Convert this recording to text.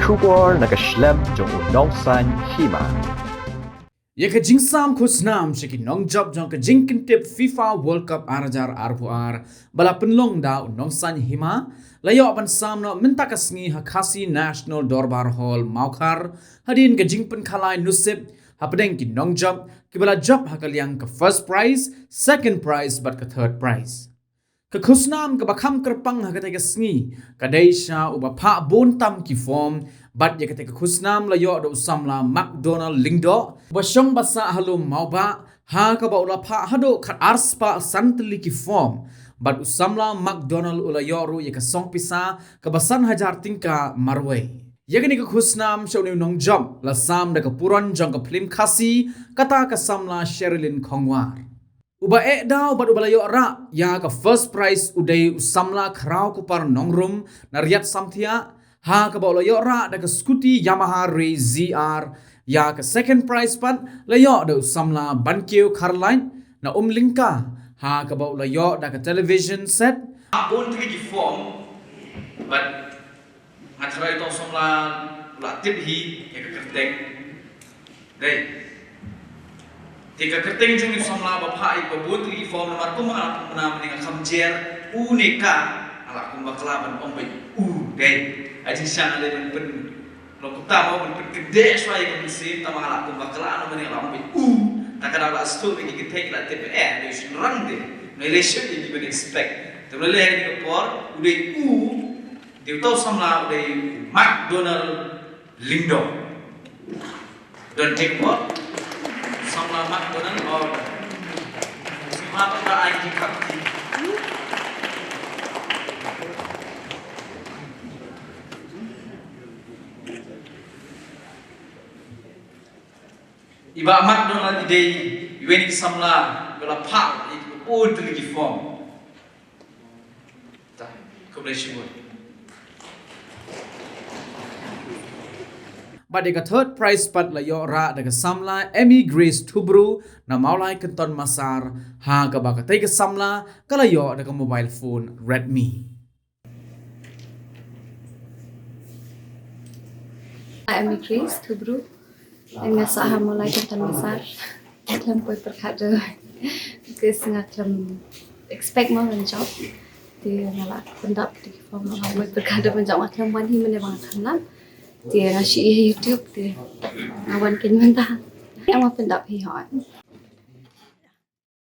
Schubor na geschlem jong unong san hima. Ye ka jingsam khusnam shiki nong job jong ka jingkin tip FIFA World Cup arajar arpuar bala penlong da nong san hima layo ban sam no minta kasngi hakasi National Dorbar Hall Maukar hadin ka jingpen khalai nusip hapdeng ki nong job ki bala job hakaliang ka first prize, second prize but ka third prize. Ka khusnam ka bakham kerpang hakate ka sngi ka deisha uba pha bon tam ki form bat ye kate ka khusnam la yo do samla McDonald lingdo ba shong basa halum mauba ha ka ba ula pha hado khat arspa santli ki form bat usamla McDonald ula yo ru ye ka song pisa ka basan hajar tingka marway yagani ka khusnam shoni nong job la sam da ka puron jong ka film khasi kata ka samla Sherilyn Khongwar uba daw bad ubala yo ra ya ka first prize uday usamla khrau ku par nongrum na riat samthia ha ka ba yo ra da ka scooty Yamaha Ray ZR ya ka second prize pat la yo da usamla bankeu Caroline na umlingka ha ka ba yo da ka television set bon tri form but ngatrai to somla la tip hi ya ka kertek dai Tika kerteng jung somla bapa ibu butri form nomor ku mengalak menang dengan kamjer unika alak ku baklaban ombe deh aji sang ale pen lo kutama pen gede swai ku sim tama alak ku baklan nomor yang ombe tak ada la stu bagi kita la TPR dia rang deh Malaysia dia even expect tapi le ni por udah dia tahu somla udah McDonald Lindo dan tekor samla McDonald or simapa ka ay kapti iba McDonald ide iweni samla bela pak itu old lagi form ta kombinasi Bade ka third prize pat la yo ra da ka samla Emmy Grace Tubru na maulai kanton masar ha ka ba ka tai ka samla kala yo da ka mobile phone Redmi. Emmy Grace Tubru em nga sa ha mulai kanton masar atlam poi perkada ke sangat expect mo ng job ti ngala pendap di form ha mo perkada menjak atlam wan hi mene bang kanla thì là chị YouTube thì awan kin menta em mà phân đập hi hỏi